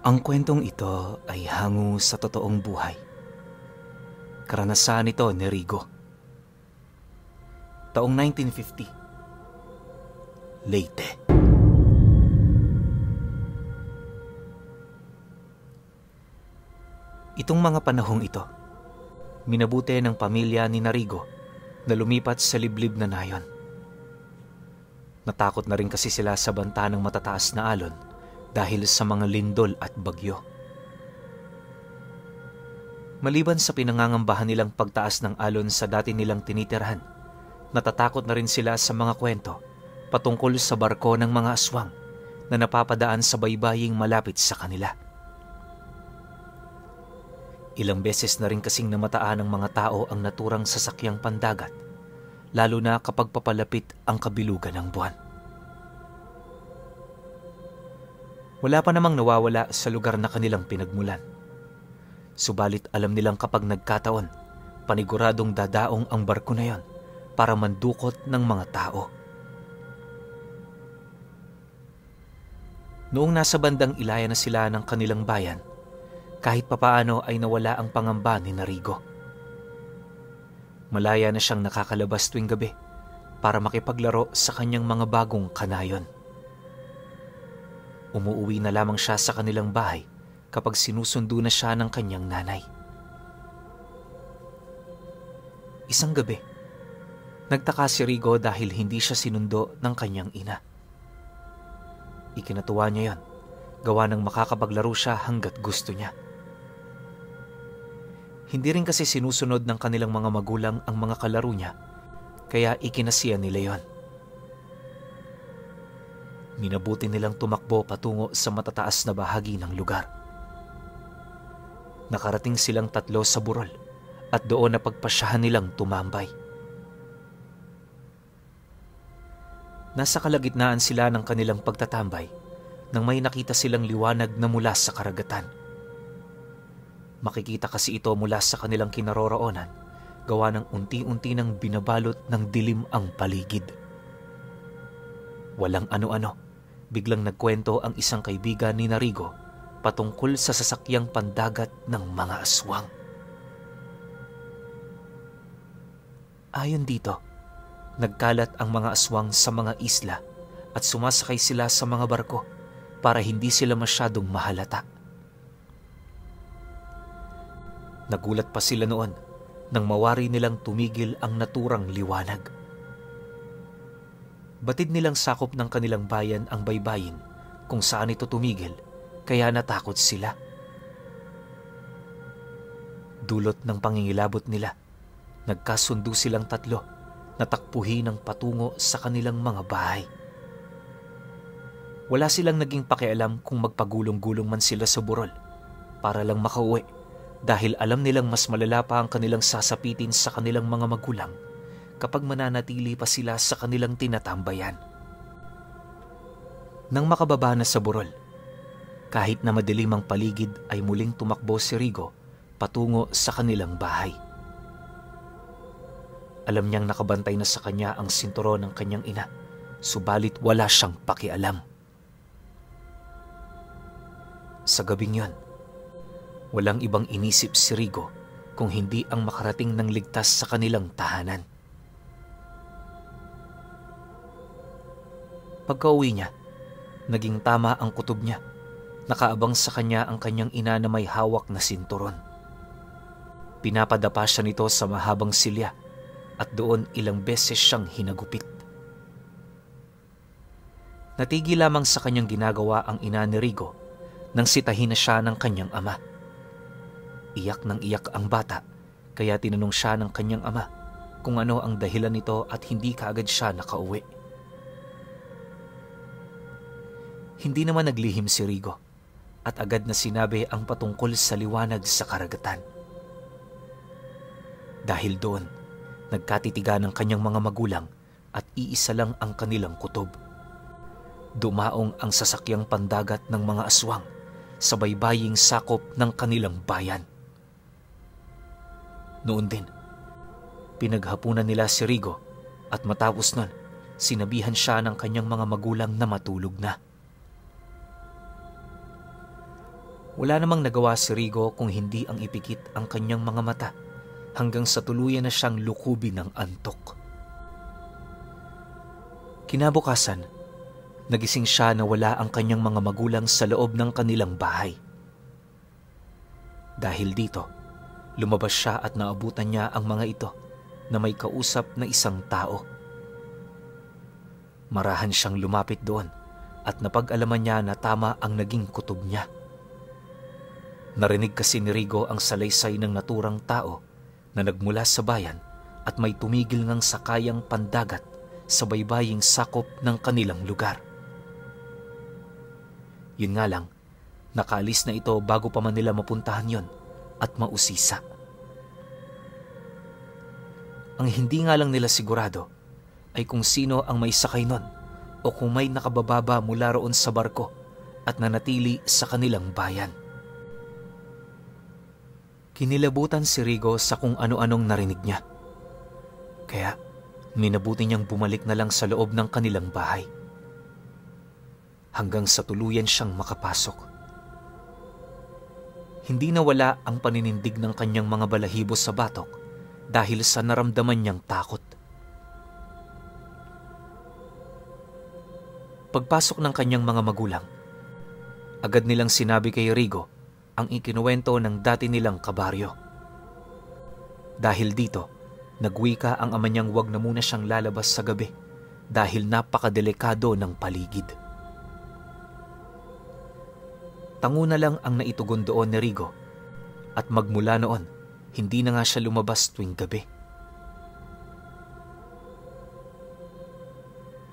Ang kwentong ito ay hango sa totoong buhay. Karanasan ito ni Rigo. Taong 1950. Leyte. Itong mga panahong ito, minabuti ng pamilya ni Rigo na lumipat sa liblib na nayon. Natakot na rin kasi sila sa banta ng matataas na alon dahil sa mga lindol at bagyo. Maliban sa pinangangambahan nilang pagtaas ng alon sa dati nilang tinitirahan, natatakot na rin sila sa mga kwento patungkol sa barko ng mga aswang na napapadaan sa baybaying malapit sa kanila. Ilang beses na rin kasing namataan ng mga tao ang naturang sasakyang pandagat, lalo na kapag papalapit ang kabilugan ng buwan. Wala pa namang nawawala sa lugar na kanilang pinagmulan. Subalit alam nilang kapag nagkataon, paniguradong dadaong ang barko na yon para mandukot ng mga tao. Noong nasa bandang ilaya na sila ng kanilang bayan, kahit papaano ay nawala ang pangamba ni Rigo. Malaya na siyang nakakalabas tuwing gabi para makipaglaro sa kanyang mga bagong kanayon. Umuuwi na lamang siya sa kanilang bahay kapag sinusundo na siya ng kanyang nanay. Isang gabi, nagtaka si Rigo dahil hindi siya sinundo ng kanyang ina. Ikinatuwa niya yon, gawa ng makakapaglaro siya hanggat gusto niya. Hindi rin kasi sinusunod ng kanilang mga magulang ang mga kalaro niya, kaya ikinasiya nila yon. Minabuti nilang tumakbo patungo sa matataas na bahagi ng lugar. Nakarating silang tatlo sa burol at doon napagpasyahan nilang tumambay. Nasa kalagitnaan sila ng kanilang pagtatambay nang may nakita silang liwanag na mula sa karagatan. Makikita kasi ito mula sa kanilang kinaroroonan, gawa ng unti-unti nang binabalot ng dilim ang paligid. Walang ano-ano, biglang nagkwento ang isang kaibigan ni Rigo patungkol sa sasakyang pandagat ng mga aswang. Ayon dito, nagkalat ang mga aswang sa mga isla at sumasakay sila sa mga barko para hindi sila masyadong mahalata. Nagulat pa sila noon nang mawari nilang tumigil ang naturang liwanag. Batid nilang sakop ng kanilang bayan ang baybayin kung saan ito tumigil, kaya natakot sila. Dulot ng pangingilabot nila, nagkasundo silang tatlo na takbuhin ng patungo sa kanilang mga bahay. Wala silang naging pakialam kung magpagulong-gulong man sila sa burol para lang makauwi, dahil alam nilang mas malala pa ang kanilang sasapitin sa kanilang mga magulang kapag mananatili pa sila sa kanilang tinatambayan. Nang makababa na sa burol, kahit na madilim ang paligid ay muling tumakbo si Rigo patungo sa kanilang bahay. Alam niyang nakabantay na sa kanya ang sinturon ng kanyang ina, subalit wala siyang pakialam. Sa gabing yon, walang ibang inisip si Rigo kung hindi ang makarating ng ligtas sa kanilang tahanan. Pagka-uwi niya, naging tama ang kutob niya. Nakaabang sa kanya ang kanyang ina na may hawak na sinturon. Pinapadapa siya nito sa mahabang silya at doon ilang beses siyang hinagupit. Natigil lamang sa kanyang ginagawa ang ina ni Rigo nang sitahin na siya ng kanyang ama. Iyak ng iyak ang bata, kaya tinanong siya ng kanyang ama kung ano ang dahilan nito at hindi kaagad siya nakauwi. Hindi naman naglihim si Rigo at agad na sinabi ang patungkol sa liwanag sa karagatan. Dahil doon, nagkatitigan ng kanyang mga magulang at iisa lang ang kanilang kutob. Dumaong ang sasakyang pandagat ng mga aswang sa baybaying sakop ng kanilang bayan. Noon din, pinaghapunan nila si Rigo at matapos nun, sinabihan siya ng kanyang mga magulang na matulog na. Wala namang nagawa si Rigo kung hindi ang ipikit ang kanyang mga mata hanggang sa tuluyan na siyang lukubin ng antok. Kinabukasan, nagising siya na wala ang kanyang mga magulang sa loob ng kanilang bahay. Dahil dito, lumabas siya at naabutan niya ang mga ito na may kausap na isang tao. Marahan siyang lumapit doon at napag-alaman niya na tama ang naging kutob niya. Narinig kasi ni Rigo ang salaysay ng naturang tao na nagmula sa bayan at may tumigil ngang sakayang pandagat sa baybaying sakop ng kanilang lugar. Yun nga lang, nakaalis na ito bago pa man nila mapuntahan yon at mausisa. Ang hindi nga lang nila sigurado ay kung sino ang may sakay nun o kung may nakabababa mula roon sa barko at nanatili sa kanilang bayan. Kinilabutan si Rigo sa kung ano-anong narinig niya. Kaya minabuti niyang bumalik na lang sa loob ng kanilang bahay. Hanggang sa tuluyan siyang makapasok. Hindi nawala ang paninindig ng kanyang mga balahibo sa batok dahil sa naramdaman niyang takot. Pagpasok ng kanyang mga magulang, agad nilang sinabi kay Rigo ang ikinuwento ng dati nilang kabaryo. Dahil dito, nagwika ang ama niyang wag na muna siyang lalabas sa gabi dahil napakadelikado ng paligid. Tango na lang ang naitugon doon ni Rigo at magmula noon, hindi na nga siya lumabas tuwing gabi.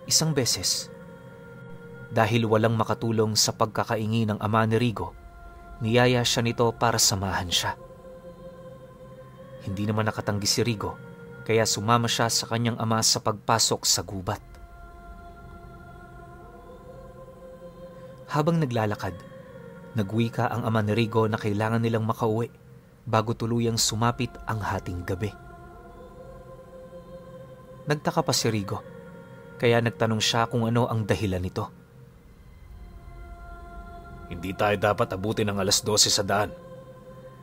Isang beses, dahil walang makatulong sa pagkakaingi ng ama ni Rigo, niyaya siya nito para samahan siya. Hindi naman nakatanggi si Rigo, kaya sumama siya sa kanyang ama sa pagpasok sa gubat. Habang naglalakad, nagwika ang ama ni Rigo na kailangan nilang makauwi bago tuluyang sumapit ang hating gabi. Nagtaka pa si Rigo, kaya nagtanong siya kung ano ang dahilan nito. Hindi tayo dapat abutin ng 12:00 sa daan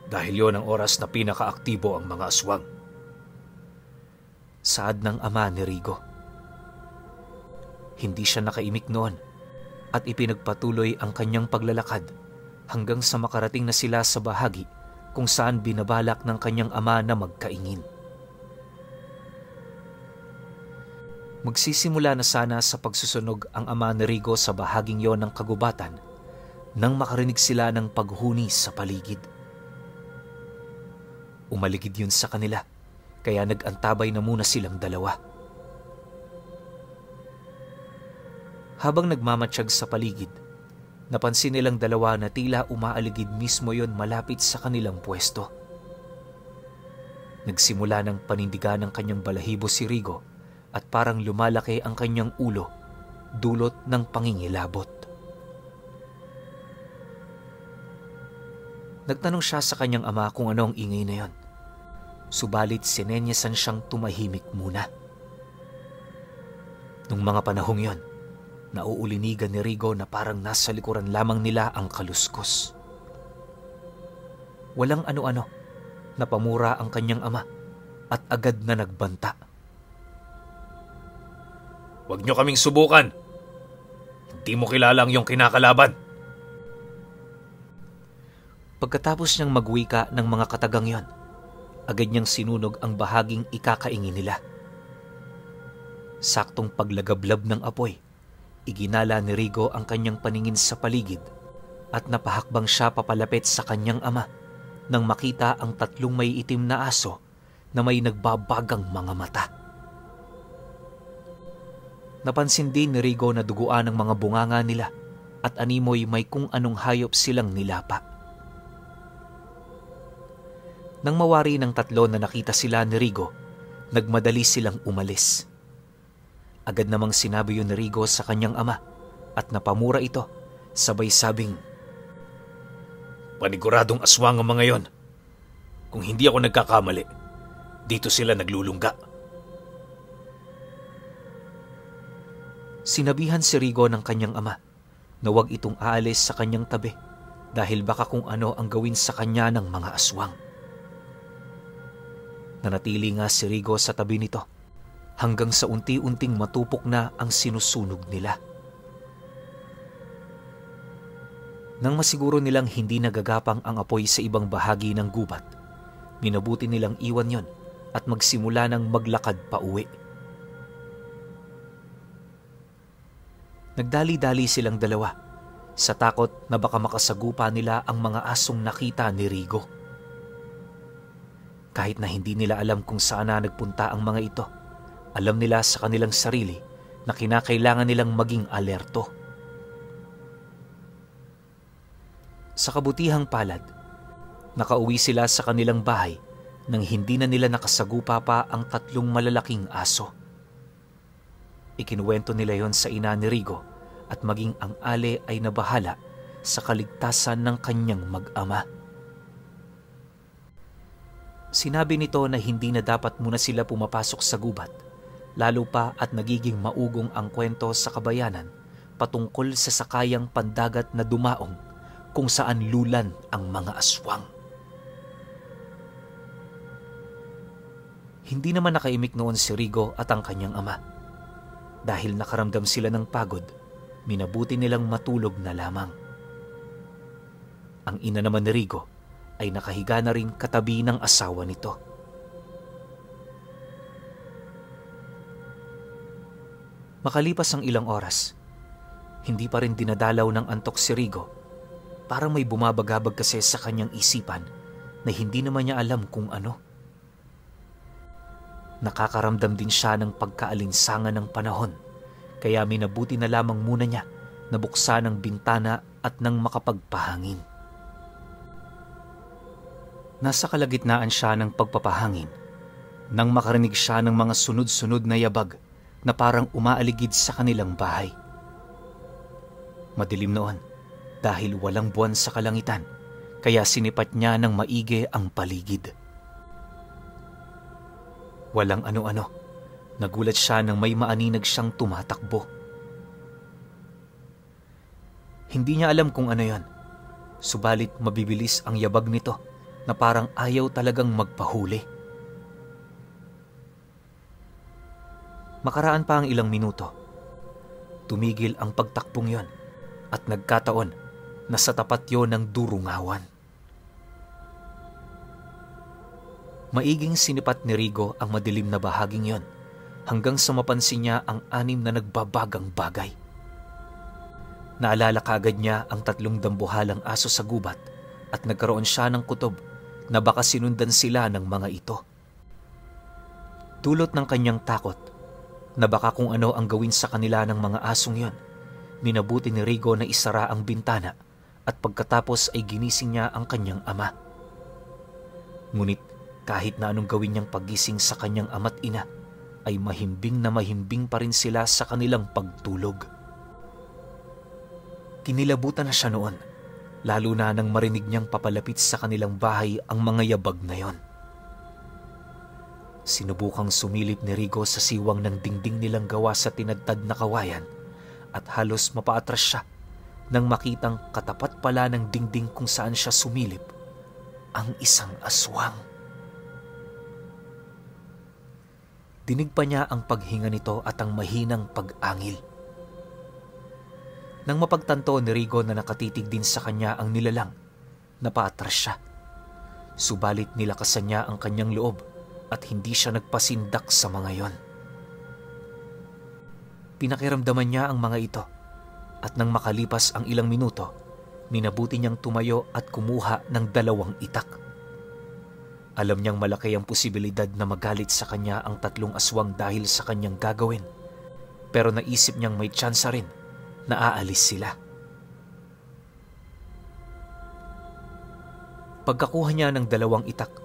dahil yon ang oras na pinakaaktibo ang mga aswang. Saad ng ama ni Rigo. Hindi siya nakaimik noon at ipinagpatuloy ang kanyang paglalakad hanggang sa makarating na sila sa bahagi kung saan binabalak ng kanyang ama na magkaingin. Magsisimula na sana sa pagsusunog ang ama ni Rigo sa bahaging yon ng kagubatan nang makarinig sila ng paghuni sa paligid. Umaligid yun sa kanila, kaya nag-antabay na muna silang dalawa. Habang nagmamatsyag sa paligid, napansin nilang dalawa na tila umaaligid mismo yon malapit sa kanilang pwesto. Nagsimula ng panindigan ng kanyang balahibo si Rigo at parang lumalaki ang kanyang ulo dulot ng pangingilabot. Nagtanong siya sa kanyang ama kung ano ang ingay na yon. Subalit sinenyasan siyang tumahimik muna. Nung mga panahong yon, nauulinigan ni Rigo na parang nasa likuran lamang nila ang kaluskos. Walang ano-ano, napamura ang kanyang ama at agad na nagbanta. Huwag niyo kaming subukan. Hindi mo kilala ang iyong kinakalaban. Pagkatapos niyang magwika ng mga katagang yon, agad niyang sinunog ang bahaging ikakaingin nila. Saktong paglagablab ng apoy, iginala ni Rigo ang kanyang paningin sa paligid at napahakbang siya papalapit sa kanyang ama nang makita ang 3 may itim na aso na may nagbabagang mga mata. Napansin din ni Rigo na duguan ang mga bunganga nila at animoy may kung anong hayop silang nilapa. Nang mawari ng 3 na nakita sila ni Rigo, nagmadali silang umalis. Agad namang sinabi yun ni Rigo sa kanyang ama at napamura ito, sabay sabing, Paniguradong aswang ang mga yon. Kung hindi ako nagkakamali, dito sila naglulungga. Sinabihan si Rigo ng kanyang ama na huwag itong aalis sa kanyang tabi dahil baka kung ano ang gawin sa kanya ng mga aswang. Nanatili nga si Rigo sa tabi nito hanggang sa unti-unting matupok na ang sinusunog nila. Nang masiguro nilang hindi nagagapang ang apoy sa ibang bahagi ng gubat, minabuti nilang iwan yon at magsimula ng maglakad pa uwi. Nagdali-dali silang dalawa sa takot na baka makasagupa nila ang mga asong nakita ni Rigo. Kahit na hindi nila alam kung saan na nagpunta ang mga ito, alam nila sa kanilang sarili na kinakailangan nilang maging alerto. Sa kabutihang palad, nakauwi sila sa kanilang bahay nang hindi na nila nakasagupa pa ang 3 malalaking aso. Ikinuwento nila yon sa ina ni Rigo at maging ang Ale ay nabahala sa kaligtasan ng kanyang mag-ama. Sinabi nito na hindi na dapat muna sila pumapasok sa gubat, lalo pa at nagiging maugong ang kwento sa kabayanan patungkol sa sakayang pandagat na dumaong kung saan lulan ang mga aswang. Hindi naman nakaimik noon si Rigo at ang kanyang ama. Dahil nakaramdam sila ng pagod, minabuti nilang matulog na lamang. Ang ina naman ni Rigo ay nakahiga na rin katabi ng asawa nito. Makalipas ang ilang oras, hindi pa rin dinadalaw ng antok si Rigo. Parang may bumabagabag kasi sa kanyang isipan na hindi naman niya alam kung ano. Nakakaramdam din siya ng pagkaalinsangan ng panahon, kaya minabuti na lamang muna niya na buksan ang bintana at nang makapagpahangin. Nasa kalagitnaan siya ng pagpapahangin nang makarinig siya ng mga sunod-sunod na yabag na parang umaaligid sa kanilang bahay. Madilim noon dahil walang buwan sa kalangitan, kaya sinipat niya ng maigi ang paligid. Walang ano-ano, nagulat siya nang may maaninag siyang tumatakbo. Hindi niya alam kung ano yon, subalit mabibilis ang yabag nito na parang ayaw talagang magpahuli. Makaraan pa ang ilang minuto, tumigil ang pagtakbong yon at nagkataon na sa tapat yon ng durungawan. Maiging sinipat ni Rigo ang madilim na bahaging yon hanggang sa mapansin niya ang 6 na nagbabagang bagay. Naalala kaagad niya ang 3 dambuhalang aso sa gubat at nagkaroon siya ng kutob na baka sinundan sila ng mga ito. Dulot ng kanyang takot na baka kung ano ang gawin sa kanila ng mga asong yon, minabuti ni Rigo na isara ang bintana at pagkatapos ay ginising niya ang kanyang ama. Ngunit kahit na anong gawin niyang paggising sa kanyang ama't ina, ay mahimbing na mahimbing pa rin sila sa kanilang pagtulog. Kinilabutan na siya noon, lalo na nang marinig niyang papalapit sa kanilang bahay ang mga yabag na yon. Sinubukang sumilip ni Rigo sa siwang ng dingding nilang gawa sa tinadtad na kawayan at halos mapaatras siya nang makitang katapat pala ng dingding kung saan siya sumilip ang isang aswang. Dinig pa niya ang paghinga nito at ang mahinang pag-angil. Nang mapagtanto ni Rigo na nakatitig din sa kanya ang nilalang, napaatras siya. Subalit nilakasan niya ang kanyang loob at hindi siya nagpasindak sa mga yon. Pinakiramdaman niya ang mga ito at nang makalipas ang ilang minuto, minabuti niyang tumayo at kumuha ng 2 itak. Alam niyang malaki ang posibilidad na magalit sa kanya ang 3 aswang dahil sa kanyang gagawin, pero naisip niyang may tsansa rin na aalis sila. Pagkakuha niya ng 2 itak,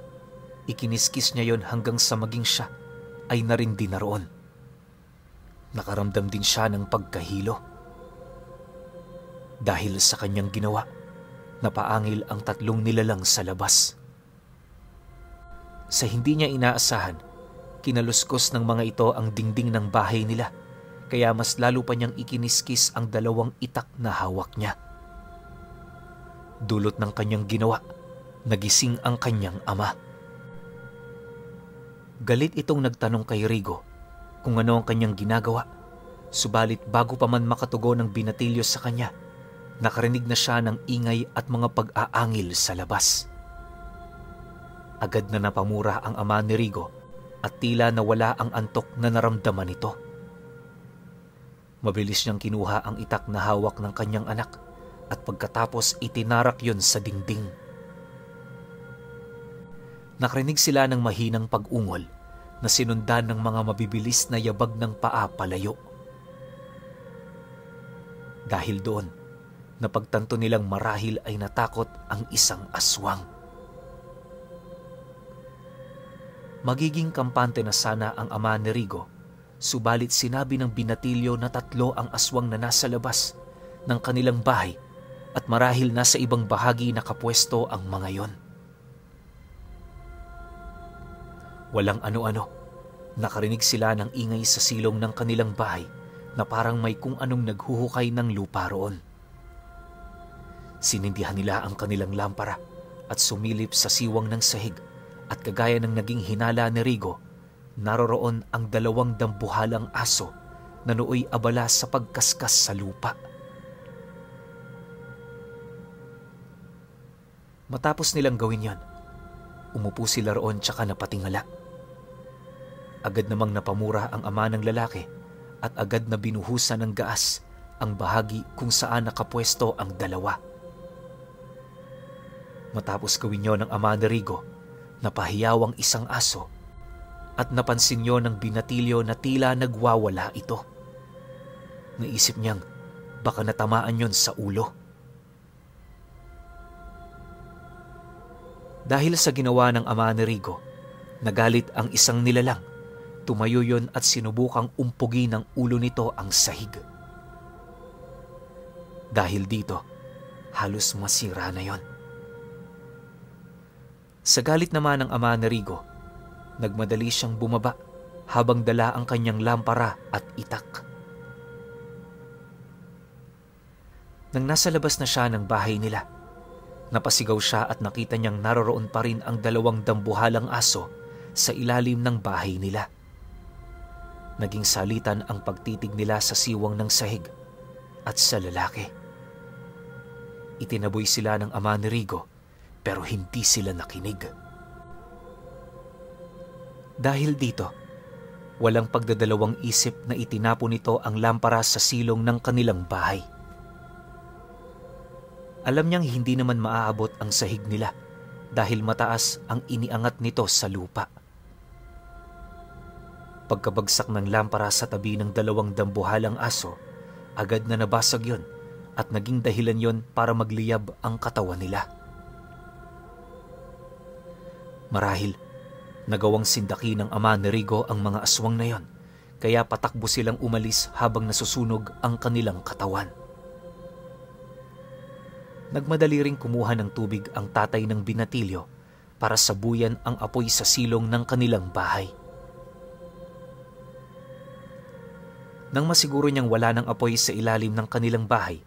ikiniskis niya yon hanggang sa maging siya ay narindi na roon. Nakaramdam din siya ng pagkahilo. Dahil sa kanyang ginawa, napaangil ang 3 nilalang sa labas. Sa hindi niya inaasahan, kinaluskos ng mga ito ang dingding ng bahay nila, kaya mas lalo pa niyang ikiniskis ang 2 itak na hawak niya. Dulot ng kanyang ginawa, nagising ang kanyang ama. Galit itong nagtanong kay Rigo kung ano ang kanyang ginagawa, subalit bago pa man makatugon ng binatilyo sa kanya, nakarinig na siya ng ingay at mga pag-aangil sa labas. Agad na napamura ang ama ni Rigo at tila nawala ang antok na naramdaman nito. Mabilis niyang kinuha ang itak na hawak ng kanyang anak at pagkatapos itinarak yon sa dingding. Nakarinig sila ng mahinang pag-ungol na sinundan ng mga mabibilis na yabag ng paa palayo. Dahil doon, napagtanto nilang marahil ay natakot ang isang aswang. Magiging kampante na sana ang ama ni Rigo, subalit sinabi ng binatilyo na 3 ang aswang na nasa labas ng kanilang bahay at marahil nasa ibang bahagi nakapwesto ang mga yon. Walang ano-ano, nakarinig sila ng ingay sa silong ng kanilang bahay na parang may kung anong naghuhukay ng lupa roon. Sinindihan nila ang kanilang lampara at sumilip sa siwang ng sahig at kagaya ng naging hinala ni Rigo, naroroon ang 2 dambuhalang aso na nooy abala sa pagkaskas sa lupa. Matapos nilang gawin yon, umupo sila roon tsaka napatingala. Agad namang napamura ang ama ng lalaki at agad na binuhusan ng gaas ang bahagi kung saan nakapwesto ang 2. Matapos gawin yon ng ama ni Rigo, napahiyaw ang isang aso at napansin niyo ng binatilyo na tila nagwawala ito. Naisip niyang baka natamaan yon sa ulo. Dahil sa ginawa ng ama ni Rigo, nagalit ang isang nilalang. Tumayo yon at sinubukang umpugin ng ulo nito ang sahig. Dahil dito, halos masira na yon. Sa galit naman ng ama ni Rigo, nagmadali siyang bumaba habang dala ang kanyang lampara at itak. Nang nasa labas na siya ng bahay nila, napasigaw siya at nakita niyang naroroon pa rin ang 2 dambuhalang aso sa ilalim ng bahay nila. Naging salitan ang pagtitig nila sa siwang ng sahig at sa lalaki. Itinaboy sila ng ama ni Rigo pero hindi sila nakinig. Dahil dito, walang pagdadalawang isip na itinapon nito ang lampara sa silong ng kanilang bahay. Alam niyang hindi naman maaabot ang sahig nila dahil mataas ang iniangat nito sa lupa. Pagkabagsak ng lampara sa tabi ng 2 dambuhalang aso, agad na nabasag yon at naging dahilan yon para magliyab ang katawan nila. Marahil, nagawang sindaki ng ama ni Rigo ang mga aswang na yon, kaya patakbo silang umalis habang nasusunog ang kanilang katawan. Nagmadali ring kumuha ng tubig ang tatay ng binatilyo para sabuyan ang apoy sa silong ng kanilang bahay. Nang masiguro niyang wala ng apoy sa ilalim ng kanilang bahay,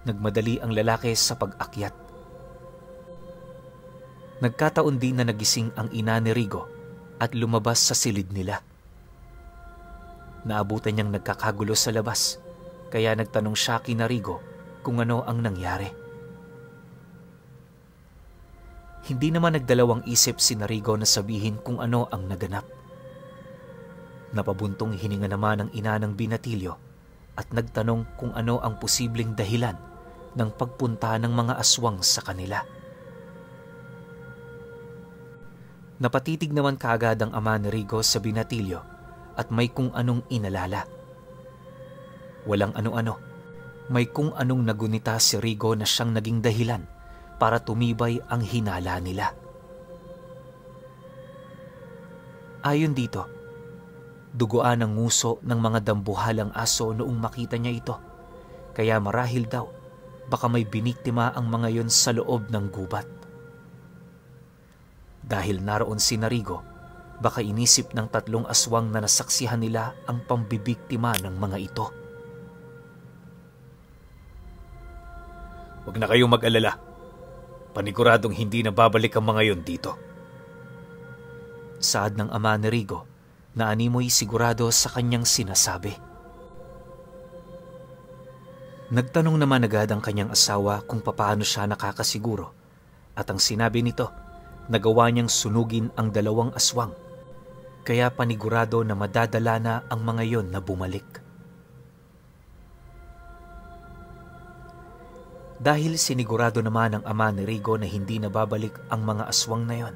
nagmadali ang lalaki sa pag-akyat. Nagkataon din na nagising ang ina ni Rigo at lumabas sa silid nila. Naabutan niyang nagkakagulo sa labas, kaya nagtanong siya kina Rigo kung ano ang nangyari. Hindi naman nagdalawang isip si Rigo na sabihin kung ano ang naganap. Napabuntong hininga naman ang ina ng binatilyo at nagtanong kung ano ang posibleng dahilan ng pagpunta ng mga aswang sa kanila. Napatitig naman kaagad ang ama ni Rigo sa binatilyo at may kung anong inalala. Walang ano-ano, may kung anong nagunita si Rigo na siyang naging dahilan para tumibay ang hinala nila. Ayon dito, duguan ang nguso ng mga dambuhalang aso noong makita niya ito, kaya marahil daw baka may biniktima ang mga yon sa loob ng gubat. Dahil naroon si Rigo, baka inisip ng 3 aswang na nasaksihan nila ang pambibiktima ng mga ito. Huwag na kayong mag-alala. Paniguradong hindi na babalik ang mga yon dito. Saad ng ama ni Rigo na animoy sigurado sa kanyang sinasabi. Nagtanong naman agad ang kanyang asawa kung papaano siya nakakasiguro at ang sinabi nito, nagawa niyang sunugin ang 2 aswang kaya panigurado na madadala na ang mga yon na bumalik. Dahil sinigurado naman ng ama ni Rigo na hindi na babalik ang mga aswang na yon,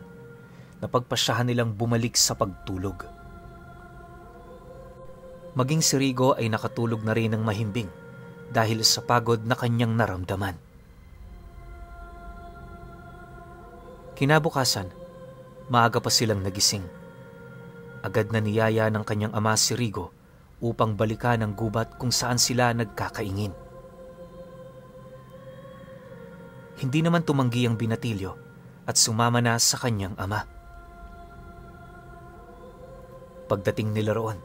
napagpasyahan nilang bumalik sa pagtulog. Maging si Rigo ay nakatulog na rin ng mahimbing dahil sa pagod na kanyang naramdaman. Kinabukasan, maaga pa silang nagising. Agad na niyaya ng kanyang ama si Rigo upang balikan ang gubat kung saan sila nagkakaingin. Hindi naman tumanggi ang binatilyo at sumama na sa kanyang ama. Pagdating nila roon,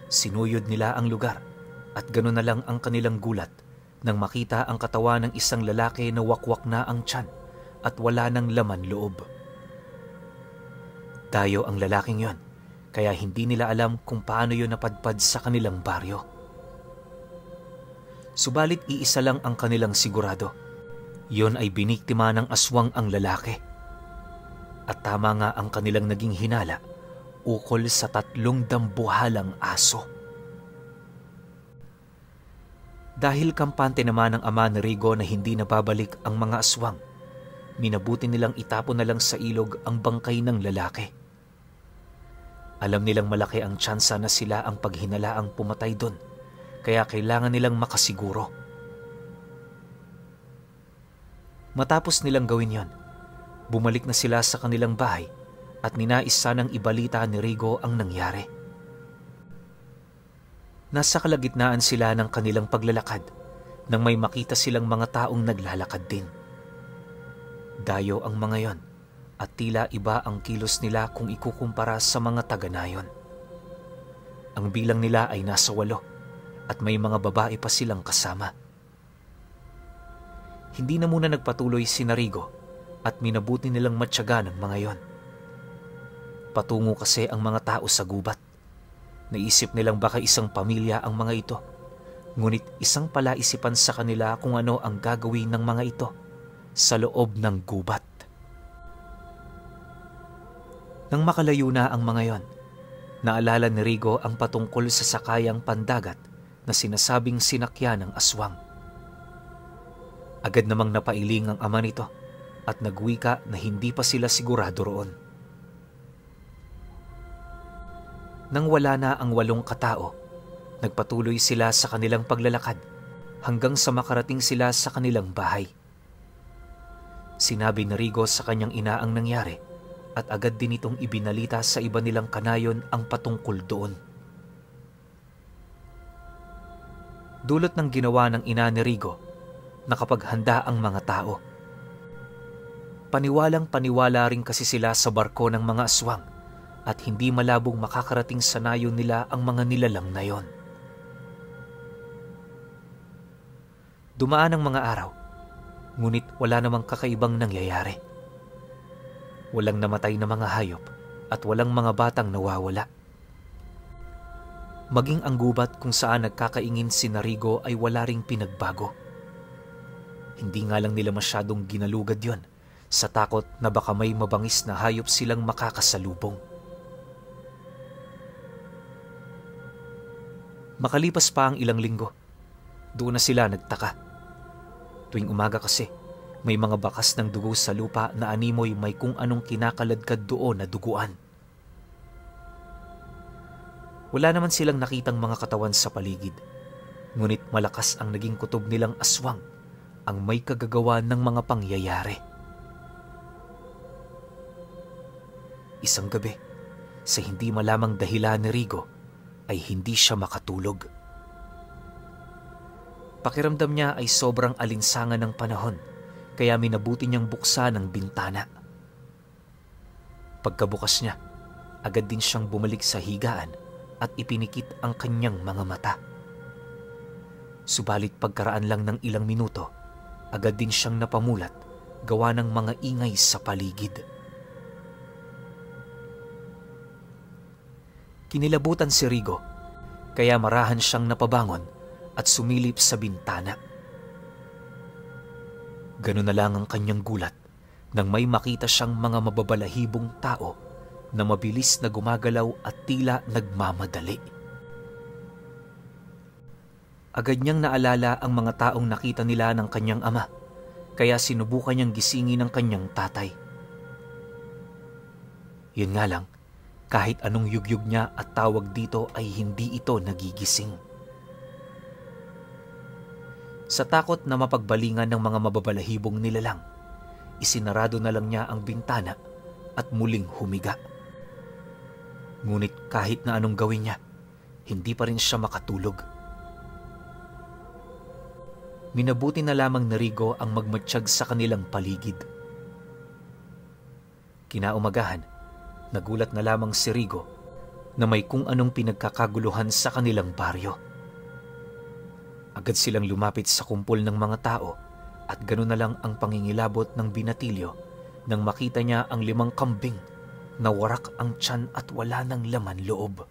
sinuyod nila ang lugar at gano'n na lang ang kanilang gulat nang makita ang katawan ng isang lalaki na wakwak na ang tiyan at wala ng laman loob. Dayo ang lalaking yon, kaya hindi nila alam kung paano yon napadpad sa kanilang baryo. Subalit iisa lang ang kanilang sigurado. Yon ay biniktima ng aswang ang lalaki. At tama nga ang kanilang naging hinala ukol sa 3 dambuhalang aso. Dahil kampante naman ng ama ni Rigo na hindi nababalik ang mga aswang, minabuti nilang itapon na lang sa ilog ang bangkay ng lalaki. Alam nilang malaki ang tsansa na sila ang paghinalaang pumatay doon, kaya kailangan nilang makasiguro. Matapos nilang gawin yon, bumalik na sila sa kanilang bahay at ninais sanang ibalita ni Rigo ang nangyari. Nasa kalagitnaan sila ng kanilang paglalakad nang may makita silang mga taong naglalakad din. Dayo ang mga yon at tila iba ang kilos nila kung ikukumpara sa mga taga-nayon. Ang bilang nila ay nasa 8 at may mga babae pa silang kasama. Hindi na muna nagpatuloy si Rigo at minabuti nilang matyaga ng mga yon. Patungo kasi ang mga tao sa gubat. Naisip nilang baka isang pamilya ang mga ito, ngunit isang palaisipan sa kanila kung ano ang gagawin ng mga ito sa loob ng gubat. Nang makalayo na ang mga yon, naalala ni Rigo ang patungkol sa sakayang pandagat na sinasabing sinakyan ng aswang. Agad namang napailing ang ama nito at nagwika na hindi pa sila sigurado roon. Nang wala na ang 8 katao, nagpatuloy sila sa kanilang paglalakad hanggang sa makarating sila sa kanilang bahay. Sinabi ni Rigo sa kanyang ina ang nangyari at agad din itong ibinalita sa iba nilang kanayon ang patungkol doon. Dulot ng ginawa ng ina ni Rigo, nakapaghanda ang mga tao. Paniwalang paniwala rin kasi sila sa barko ng mga aswang at hindi malabong makakarating sa nayon nila ang mga nilalang na yon. Dumaan ang mga araw, ngunit wala namang kakaibang nangyayari. Walang namatay na mga hayop at walang mga batang nawawala. Maging ang gubat kung saan nagkakaingin si Rigo ay wala ring pinagbago. Hindi nga lang nila masyadong ginalugad yon sa takot na baka may mabangis na hayop silang makakasalubong. Makalipas pa ang ilang linggo, doon na sila nagtaka. Tuwing umaga kasi, may mga bakas ng dugo sa lupa na animoy may kung anong kinakaladkad doon na duguan. Wala naman silang nakitang mga katawan sa paligid, ngunit malakas ang naging kutob nilang aswang ang may kagagawa ng mga pangyayari. Isang gabi, sa hindi malamang dahilan ni Rigo, ay hindi siya makatulog. Pakiramdam niya ay sobrang alinsangan ng panahon, kaya minabuti niyang buksan ang bintana. Pagkabukas niya, agad din siyang bumalik sa higaan at ipinikit ang kanyang mga mata. Subalit pagkaraan lang ng ilang minuto, agad din siyang napamulat gawa ng mga ingay sa paligid. Kinilabutan si Rigo, kaya marahan siyang napabangon at sumilip sa bintana. Ganun na lang ang kanyang gulat nang may makita siyang mga mababalahibong tao na mabilis na gumagalaw at tila nagmamadali. Agad niyang naalala ang mga taong nakita nila ng kanyang ama, kaya sinubukan niyang gisingin ng kanyang tatay. Yun nga lang, kahit anong yugyug niya at tawag dito ay hindi ito nagigising. Sa takot na mapagbalingan ng mga mababalahibong nilalang, isinarado na lang niya ang bintana at muling humiga. Ngunit kahit na anong gawin niya, hindi pa rin siya makatulog. Minabuti na lamang ni Rigo ang magmatsyag sa kanilang paligid. Kinaumagahan, nagulat na lamang si Rigo na may kung anong pinagkakaguluhan sa kanilang baryo. Agad silang lumapit sa kumpol ng mga tao at ganoon na lang ang pangingilabot ng binatilyo nang makita niya ang 5 kambing na warak ang tiyan at wala ng laman loob.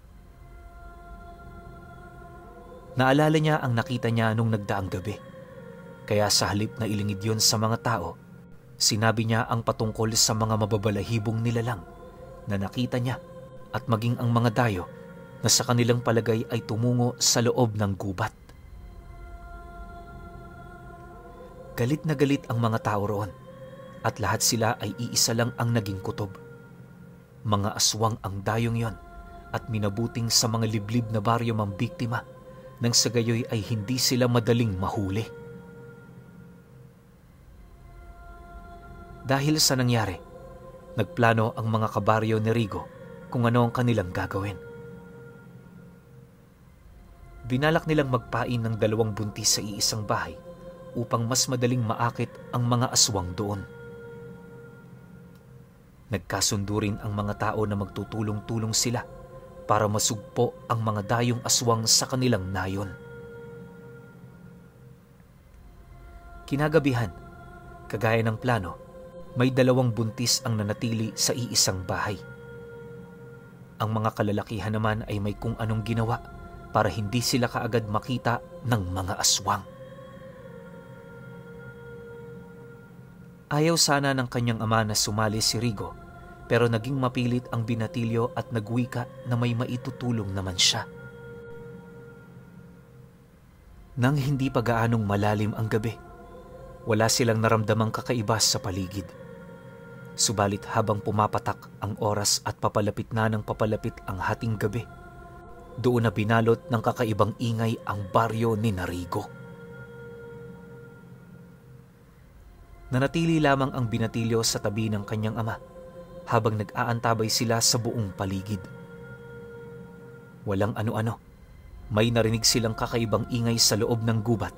Naalala niya ang nakita niya nung nagdaang gabi, kaya sa halip na ilingid yon sa mga tao, sinabi niya ang patungkol sa mga mababalahibong nilalang na nakita niya at maging ang mga dayo na sa kanilang palagay ay tumungo sa loob ng gubat. Galit na galit ang mga tao roon at lahat sila ay iisa lang ang naging kutob. Mga aswang ang dayong yon at minabuting sa mga liblib na baryo mambiktima nang sa gayoy ay hindi sila madaling mahuli. Dahil sa nangyari, nagplano ang mga kabaryo ni Rigo kung ano ang kanilang gagawin. Binalak nilang magpain ng 2 buntis sa iisang bahay upang mas madaling maakit ang mga aswang doon. Nagkasundo rin ang mga tao na magtutulong-tulong sila para masugpo ang mga dayong aswang sa kanilang nayon. Kinagabihan, kagaya ng plano, may 2 buntis ang nanatili sa iisang bahay. Ang mga kalalakihan naman ay may kung anong ginawa para hindi sila kaagad makita ng mga aswang. Ayaw sana ng kanyang ama na sumali si Rigo, pero naging mapilit ang binatilyo at nagwika na may maitutulong naman siya. Nang hindi pa gaanong malalim ang gabi, wala silang naramdamang kakaiba sa paligid. Subalit habang pumapatak ang oras at papalapit na ng papalapit ang hating gabi, doon na binalot ng kakaibang ingay ang baryo ni Rigo. Nanatili lamang ang binatilyo sa tabi ng kanyang ama habang nag-aantabay sila sa buong paligid. Walang ano-ano, may narinig silang kakaibang ingay sa loob ng gubat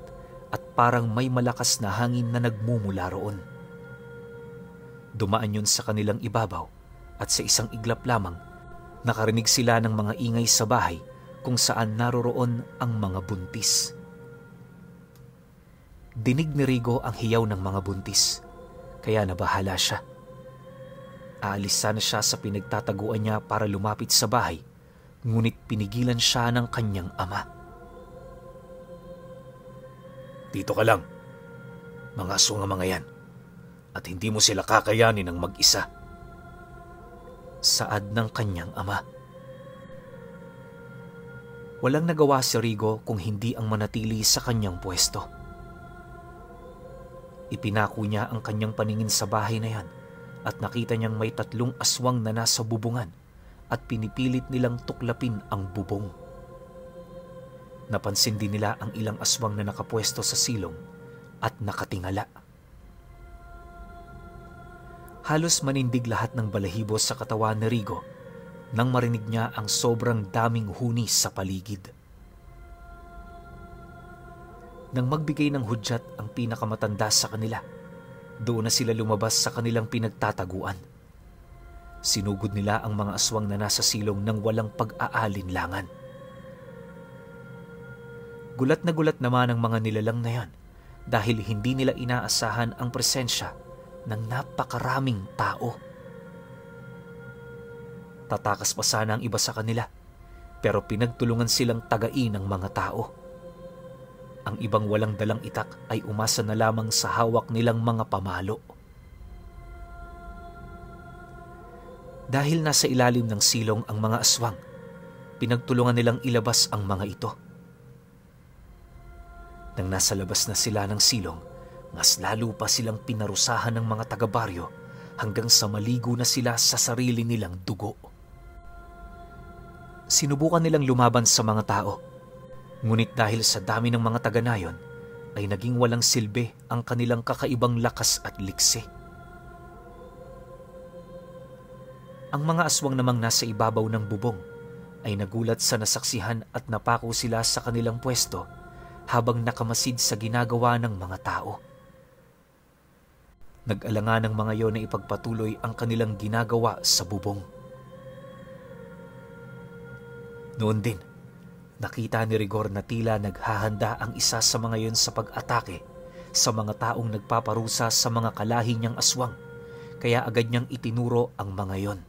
at parang may malakas na hangin na nagmumula roon. Dumaan yun sa kanilang ibabaw at sa isang iglap lamang, nakarinig sila ng mga ingay sa bahay kung saan naroroon ang mga buntis. Dinig ni Rigo ang hiyaw ng mga buntis, kaya nabahala siya. Aalis sana siya sa pinagtataguan niya para lumapit sa bahay, ngunit pinigilan siya ng kanyang ama. Dito ka lang, mga aswang ang mga yan, at hindi mo sila kakayanin ng mag-isa. Saad ng kanyang ama. Walang nagawa si Rigo kung hindi ang manatili sa kanyang pwesto. Ipinako niya ang kanyang paningin sa bahay na yan at nakita niyang may 3 aswang na nasa bubungan at pinipilit nilang tuklapin ang bubong. Napansin din nila ang ilang aswang na nakapwesto sa silong at nakatingala. Halos manindig lahat ng balahibo sa katawan ni Rigo nang marinig niya ang sobrang daming huni sa paligid. Nang magbigay ng hudyat ang pinakamatanda sa kanila, doon na sila lumabas sa kanilang pinagtataguan. Sinugod nila ang mga aswang na nasa silong nang walang pag-aalinlangan. Gulat na gulat naman ang mga nilalang na yan dahil hindi nila inaasahan ang presensya ng napakaraming tao. Tatakas pa sana ang iba sa kanila, pero pinagtulungan silang tagain ng mga tao. Ang ibang walang dalang itak ay umasa na lamang sa hawak nilang mga pamalo. Dahil nasa ilalim ng silong ang mga aswang, pinagtulungan nilang ilabas ang mga ito. Nang nasa labas na sila ng silong, mas lalo pa silang pinarusahan ng mga taga-baryo hanggang sa maligo na sila sa sarili nilang dugo. Sinubukan nilang lumaban sa mga tao, ngunit dahil sa dami ng mga taga-nayon, ay naging walang silbi ang kanilang kakaibang lakas at liksi. Ang mga aswang namang nasa ibabaw ng bubong ay nagulat sa nasaksihan at napako sila sa kanilang pwesto habang nakamasid sa ginagawa ng mga tao. Nag-alangan ng mga yon na ipagpatuloy ang kanilang ginagawa sa bubong. Noon din, nakita ni Rigor na tila naghahanda ang isa sa mga yon sa pag-atake sa mga taong nagpaparusa sa mga kalahi niyang aswang, kaya agad niyang itinuro ang mga yon.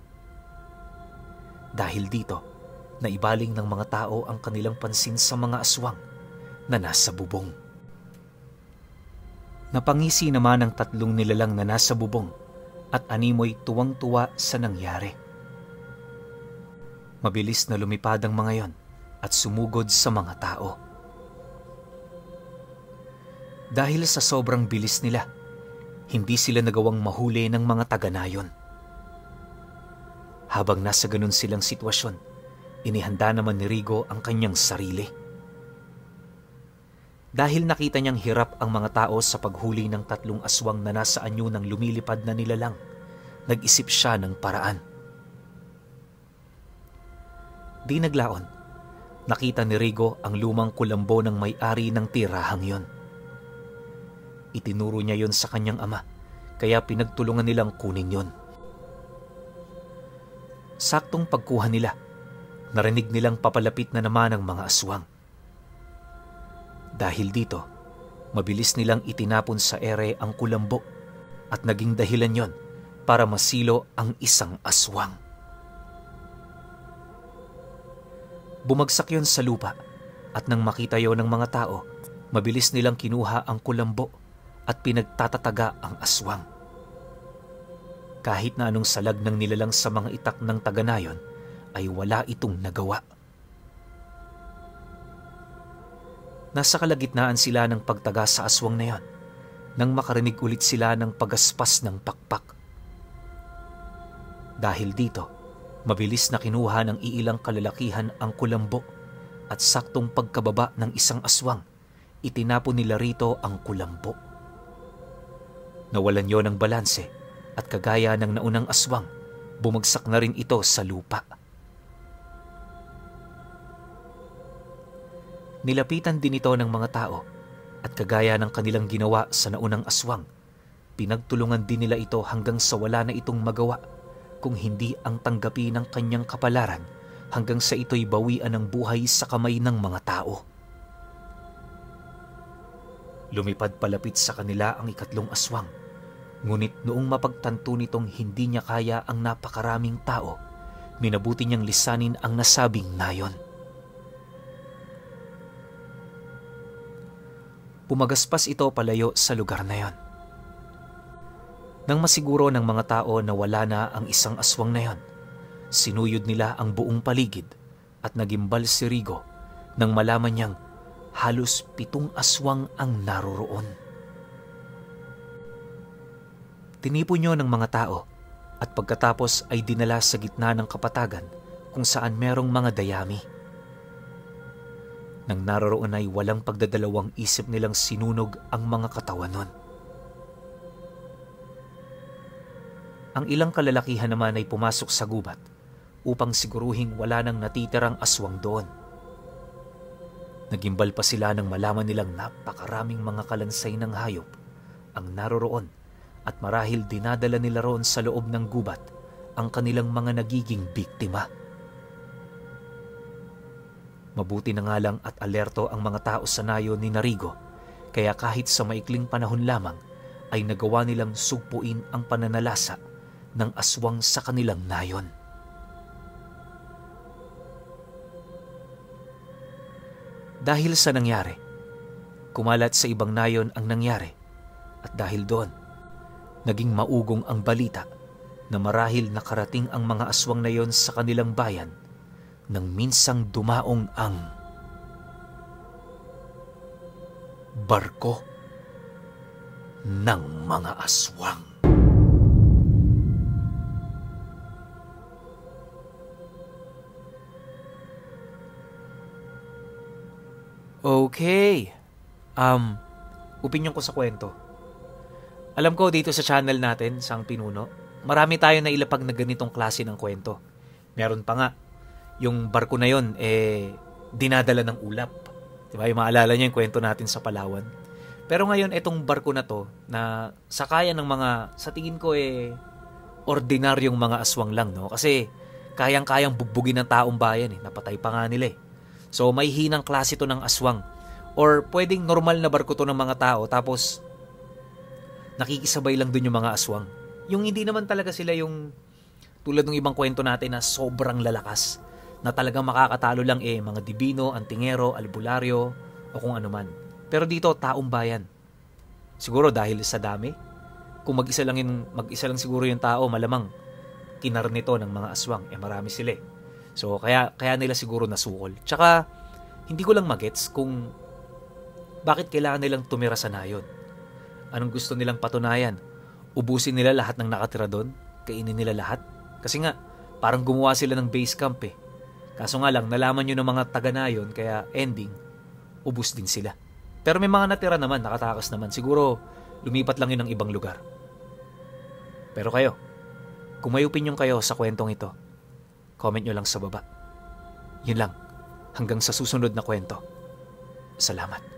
Dahil dito, naibaling ng mga tao ang kanilang pansin sa mga aswang na nasa bubong. Napangisi naman ang tatlong nilalang na nasa bubong at animoy tuwang-tuwa sa nangyari. Mabilis na lumipad ang mga yon at sumugod sa mga tao. Dahil sa sobrang bilis nila, hindi sila nagawang mahuli ng mga taga-nayon. Habang nasa ganun silang sitwasyon, inihanda naman ni Rigo ang kanyang sarili. Dahil nakita niyang hirap ang mga tao sa paghuli ng tatlong aswang na nasa anyo ng lumilipad na nilalang, nag-isip siya ng paraan. Di naglaon, nakita ni Rigo ang lumang kulambo ng may-ari ng tirahang yon. Itinuro niya yon sa kanyang ama, kaya pinagtulungan nilang kunin yon. Saktong pagkuha nila, narinig nilang papalapit na naman ang mga aswang. Dahil dito, mabilis nilang itinapon sa ere ang kulambo at naging dahilan yon para masilo ang isang aswang. Bumagsak yon sa lupa at nang makita yon ng mga tao, mabilis nilang kinuha ang kulambo at pinagtatataga ang aswang. Kahit na anong salag ng nilalang sa mga itak ng taga-nayon, ay wala itong nagawa. Nasa kalagitnaan sila ng pagtaga sa aswang na yon, nang makarinig ulit sila ng pagaspas ng pakpak. Dahil dito, mabilis na kinuha ng iilang kalalakihan ang kulambo at saktong pagkababa ng isang aswang, itinapon nila rito ang kulambo. Nawalan yon ng balanse at kagaya ng naunang aswang, bumagsak na rin ito sa lupa. Nilapitan din ito ng mga tao at kagaya ng kanilang ginawa sa naunang aswang, pinagtulungan din nila ito hanggang sa wala na itong magawa kung hindi ang tanggapi ng kanyang kapalaran hanggang sa ito'y bawian ng buhay sa kamay ng mga tao. Lumipad palapit sa kanila ang ikatlong aswang, ngunit noong mapagtanto nitong hindi niya kaya ang napakaraming tao, minabuti niyang lisanin ang nasabing nayon. Pumagaspas ito palayo sa lugar na yon. Nang masiguro ng mga tao na wala na ang isang aswang na yon, sinuyod nila ang buong paligid at nagimbal si Rigo nang malaman niyang halos 7 aswang ang naroroon. Tinipon niyo ng mga tao at pagkatapos ay dinala sa gitna ng kapatagan kung saan merong mga dayami. Nang naroroon ay walang pagdadalawang isip nilang sinunog ang mga katawan nun. Ang ilang kalalakihan naman ay pumasok sa gubat upang siguruhing wala nang natitirang aswang doon. Nagimbal pa sila nang malaman nilang napakaraming mga kalansay ng hayop ang naroroon at marahil dinadala nila roon sa loob ng gubat ang kanilang mga nagiging biktima. Mabuti na nga lang at alerto ang mga tao sa nayo ni Narigo, kaya kahit sa maikling panahon lamang ay nagawa nilang sugpuin ang pananalasa ng aswang sa kanilang nayon. Dahil sa nangyari, kumalat sa ibang nayon ang nangyari at dahil doon, naging maugong ang balita na marahil nakarating ang mga aswang na yon sa kanilang bayan nang minsang dumaong ang barko ng mga aswang. Okay. Opinyon ko sa kwento. Alam ko dito sa channel natin, Sang Pinuno, marami tayo na ilapag na ganitong klase ng kwento. Meron pa nga, yung barko na yon dinadala ng ulap. Diba? Yung maalala niyo yung kwento natin sa Palawan. Pero ngayon, itong barko na to, na sakayan ng mga, sa tingin ko ordinaryong mga aswang lang, no? Kasi kayang-kayang bugbugin ng taong bayan, napatay pa nga nila. So may hinang klase to ng aswang. Or pwedeng normal na barko to ng mga tao, tapos nakikisabay lang dun yung mga aswang. Yung hindi naman talaga sila yung tulad ng ibang kwento natin na sobrang lalakas, na talagang makakatalo lang mga dibino, antingero, albularyo, o kung ano man. Pero dito, taong bayan. Siguro dahil sa dami. Kung mag-isa lang siguro yung tao, malamang kinarnito ng mga aswang. Marami sila. So, kaya nila siguro nasukol. Tsaka, hindi ko lang magets kung bakit kailangan nilang tumira sa nayon. Anong gusto nilang patunayan? Ubusin nila lahat ng nakatira doon? Kainin nila lahat? Kasi nga, parang gumawa sila ng base camp Kaso nga lang, nalaman nyo ng mga taga-nayon, kaya ending, ubus din sila. Pero may mga natira naman, nakatakas naman. Siguro, lumipat lang yun ng ibang lugar. Pero kayo, kung may opinion kayo sa kwentong ito, comment nyo lang sa baba. Yun lang. Hanggang sa susunod na kwento. Salamat.